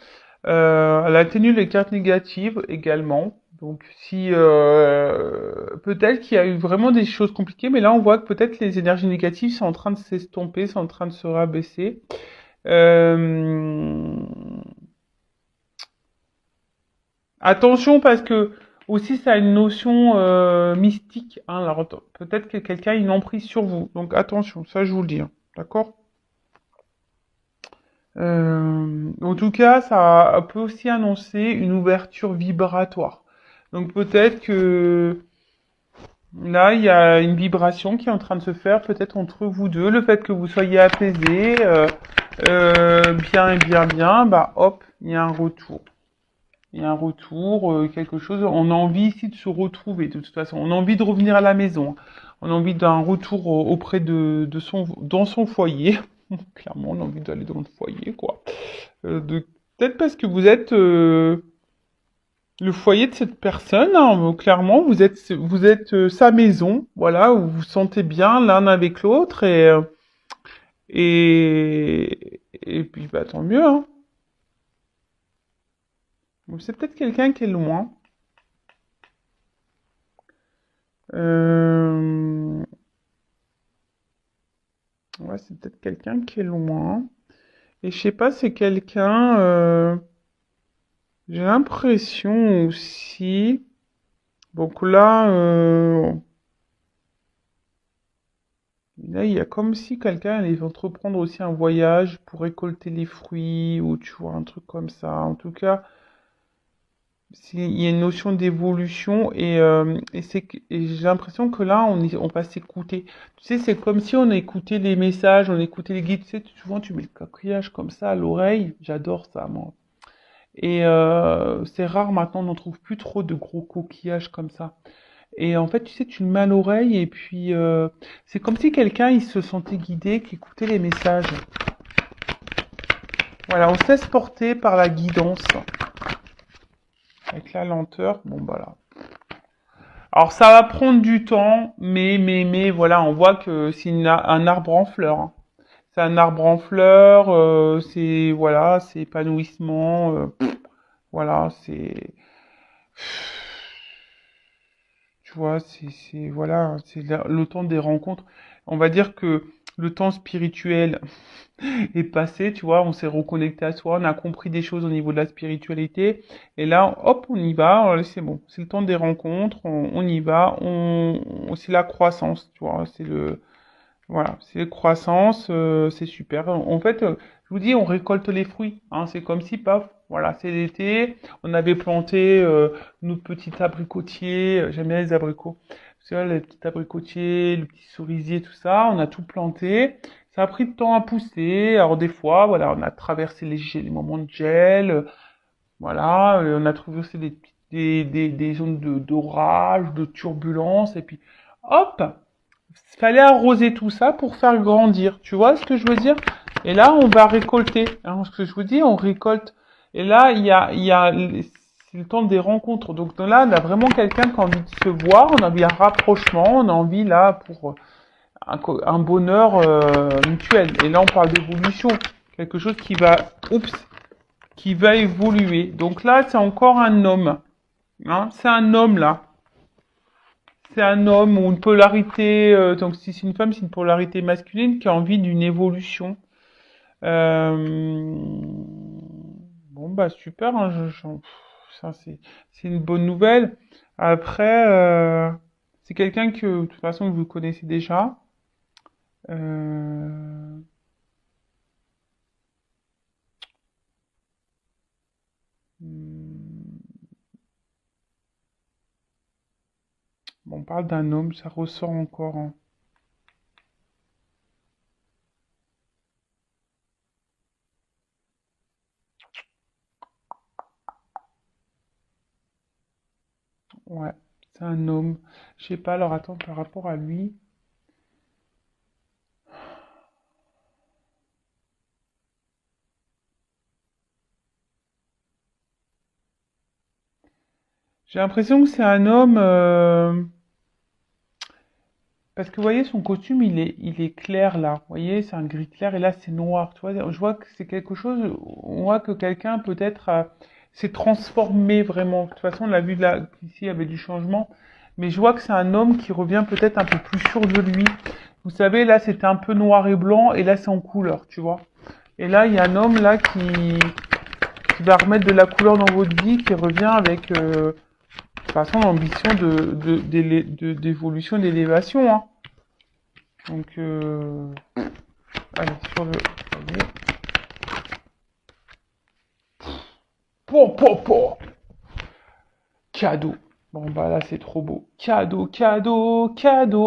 S1: Elle atténue les cartes négatives également. Donc si peut-être qu'il y a eu vraiment des choses compliquées, mais là on voit que peut-être les énergies négatives sont en train de s'estomper, sont en train de se rabaisser. Euh, Attention parce que aussi ça a une notion mystique. Hein, alors peut-être que quelqu'un a une emprise sur vous. Donc attention, ça je vous le dis. Hein, d'accord? En tout cas, ça peut aussi annoncer une ouverture vibratoire. Donc peut-être que là, il y a une vibration qui est en train de se faire, peut-être entre vous deux. Le fait que vous soyez apaisés, bien et bien bien, bah hop, il y a un retour. Il y a un retour, quelque chose. On a envie ici de se retrouver, de toute façon. On a envie de revenir à la maison. On a envie d'un retour auprès dans son foyer. Clairement, on a envie d'aller dans le foyer, quoi. Peut-être parce que vous êtes le foyer de cette personne, hein, clairement, vous êtes sa maison, voilà, où vous vous sentez bien l'un avec l'autre et puis bah tant mieux, hein. Donc, c'est peut-être quelqu'un qui est loin. Euh, ouais, c'est peut-être quelqu'un qui est loin. Et je sais pas, c'est quelqu'un. J'ai l'impression aussi. Donc là, là, il y a comme si quelqu'un allait entreprendre aussi un voyage pour récolter les fruits ou tu vois, un truc comme ça. En tout cas, il y a une notion d'évolution et j'ai l'impression que là, on va s'écouter. Tu sais, c'est comme si on écoutait les messages, on écoutait les guides. Tu sais, souvent, tu mets le coquillage comme ça à l'oreille. J'adore ça, moi. Et c'est rare maintenant, on n'en trouve plus trop de gros coquillages comme ça. Et en fait, tu sais, tu le mets à l'oreille et puis c'est comme si quelqu'un il se sentait guidé, qui écoutait les messages. Voilà, on se laisse porter par la guidance avec la lenteur. Bon, voilà. Alors ça va prendre du temps, mais voilà, on voit que c'est un arbre en fleurs, hein. C'est un arbre en fleurs, c'est voilà, c'est épanouissement, voilà, c'est tu vois, voilà, c'est le temps des rencontres. On va dire que le temps spirituel est passé, tu vois, on s'est reconnecté à soi, on a compris des choses au niveau de la spiritualité, et là, hop, on y va, c'est bon, c'est le temps des rencontres, on y va, c'est la croissance, tu vois, voilà, c'est croissance, c'est super. En fait, je vous dis, on récolte les fruits, hein, c'est comme si, paf, voilà, c'est l'été, on avait planté nos petits abricotiers, j'aime bien les abricots, tu vois, les petits abricotiers, le petit cerisier, tout ça, on a tout planté. Ça a pris de temps à pousser. Alors des fois, voilà, on a traversé les moments de gel, voilà, on a traversé des zones d'orage, de turbulence, et puis hop, fallait arroser tout ça pour faire grandir. Tu vois ce que je veux dire? Et là, on va récolter. Hein, ce que je vous dis, on récolte. Et là, c'est le temps des rencontres. Donc là, on a vraiment quelqu'un qui a envie de se voir, on a envie d'un rapprochement, on a envie là pour un bonheur mutuel. Et là, on parle d'évolution. Quelque chose qui va évoluer. Donc là, c'est encore un homme. Hein, c'est un homme là. C'est un homme ou une polarité, donc si c'est une femme, c'est une polarité masculine qui a envie d'une évolution. Bon bah super, hein, ça c'est une bonne nouvelle. Après, c'est quelqu'un que de toute façon vous connaissez déjà. Euh, hmm, bon, on parle d'un homme, ça ressort encore, hein. Ouais, c'est un homme. Je sais pas, alors attends, par rapport à lui. J'ai l'impression que c'est un homme. Parce que vous voyez, son costume, il est clair là. Vous voyez, c'est un gris clair et là, c'est noir. Tu vois, je vois que c'est quelque chose. On voit que quelqu'un peut-être s'est transformé vraiment. De toute façon, on l'a vu là, ici, il y avait du changement. Mais je vois que c'est un homme qui revient peut-être un peu plus sûr de lui. Vous savez, là, c'était un peu noir et blanc et là, c'est en couleur, tu vois. Et là, il y a un homme là qui va remettre de la couleur dans votre vie, qui revient avec, de toute façon, l'ambition d'évolution, d'élévation, hein. Donc, allez, sur le clavier. Po. Cadeau. Bon, bah là, c'est trop beau. Cadeau.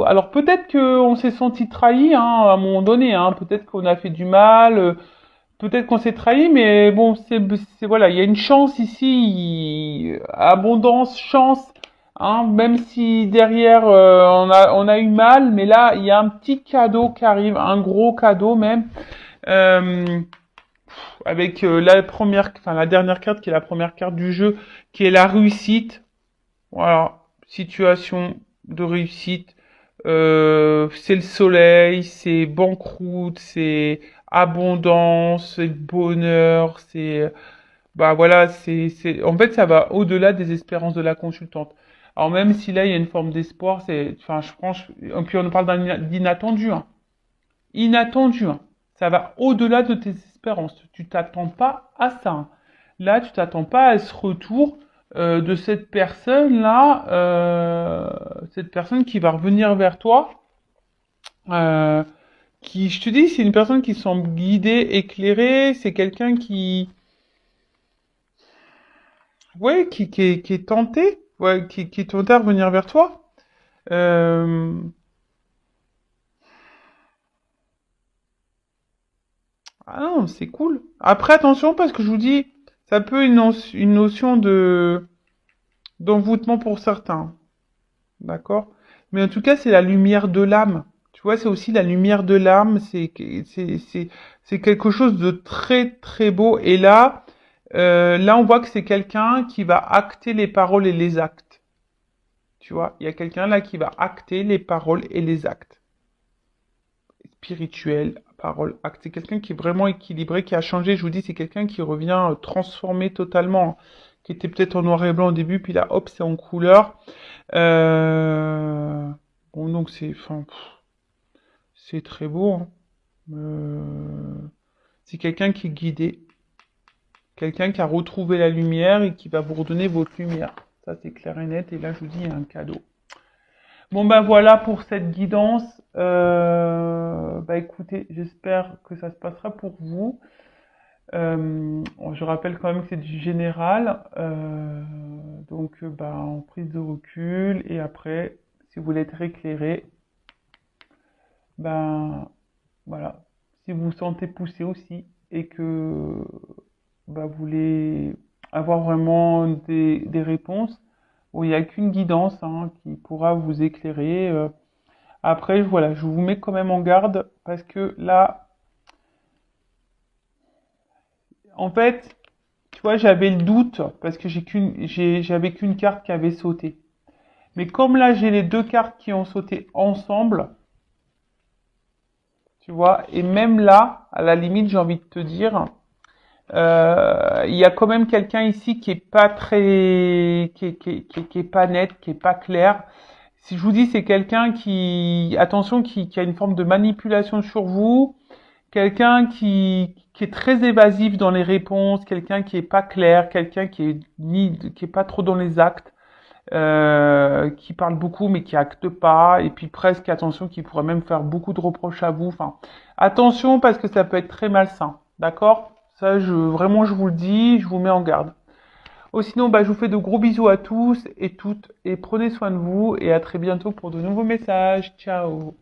S1: Alors, peut-être qu'on s'est senti trahi, hein, à un moment donné, hein. Peut-être qu'on a fait du mal, peut-être qu'on s'est trahi, mais bon, voilà, il y a une chance ici, abondance, chance, hein, même si derrière, on a eu mal, mais là, il y a un petit cadeau qui arrive, un gros cadeau même. Euh, avec la dernière carte qui est la première carte du jeu, qui est la réussite. Voilà, situation de réussite. C'est le soleil, c'est banqueroute, c'est abondance, c'est bonheur, c'est bah voilà, en fait ça va au-delà des espérances de la consultante. Alors même si là il y a une forme d'espoir, enfin je pense, et puis on parle d'inattendu, hein. Inattendu, hein. Ça va au-delà de tes espérances. Tu t'attends pas à ça, hein. Là, tu t'attends pas à ce retour de cette personne-là, cette personne qui va revenir vers toi, euh, je te dis, c'est une personne qui semble guidée, éclairée, c'est quelqu'un ouais, qui est tenté, ouais, qui est tenté à revenir vers toi. Euh, Ah non, c'est cool. Après, attention, parce que je vous dis, ça peut une notion de d'envoûtement pour certains, d'accord? Mais en tout cas, c'est la lumière de l'âme. Tu vois, c'est aussi la lumière de l'âme. C'est quelque chose de très très beau. Et là, on voit que c'est quelqu'un qui va acter les paroles et les actes. Tu vois, il y a quelqu'un là qui va acter les paroles et les actes. Spirituels, paroles, actes. C'est quelqu'un qui est vraiment équilibré, qui a changé. Je vous dis, c'est quelqu'un qui revient transformé totalement, qui était peut-être en noir et blanc au début, puis là, hop, c'est en couleur. Euh, Bon, donc enfin, c'est très beau, hein. C'est quelqu'un qui est guidé, quelqu'un qui a retrouvé la lumière et qui va vous redonner votre lumière. Ça, c'est clair et net. Et là, je vous dis, il y a un cadeau. Bon, ben voilà pour cette guidance. Bah écoutez, j'espère que ça se passera pour vous. Je rappelle quand même que c'est du général. Donc, bah, en prise de recul. Et après, si vous voulez être éclairé, ben voilà. Si vous vous sentez poussé aussi et que bah, vous voulez avoir vraiment des réponses, bon, il n'y a qu'une guidance hein, qui pourra vous éclairer. Après, voilà, je vous mets quand même en garde parce que là, en fait, tu vois, j'avais le doute parce que j'avais qu'une carte qui avait sauté. Mais comme là, j'ai les deux cartes qui ont sauté ensemble, tu vois, et même là, à la limite, j'ai envie de te dire, il y a quand même quelqu'un ici qui est pas très, qui est pas net, qui est pas clair. Si je vous dis, c'est quelqu'un qui, attention, qui a une forme de manipulation sur vous, quelqu'un qui est très évasif dans les réponses, quelqu'un qui est pas clair, quelqu'un qui est pas trop dans les actes, qui parle beaucoup mais qui acte pas, et puis presque, attention, qui pourrait même faire beaucoup de reproches à vous. Enfin, attention parce que ça peut être très malsain, d'accord? Ça, vraiment, je vous le dis, je vous mets en garde. Oh, sinon, bah, je vous fais de gros bisous à tous et toutes, et prenez soin de vous, et à très bientôt pour de nouveaux messages. Ciao!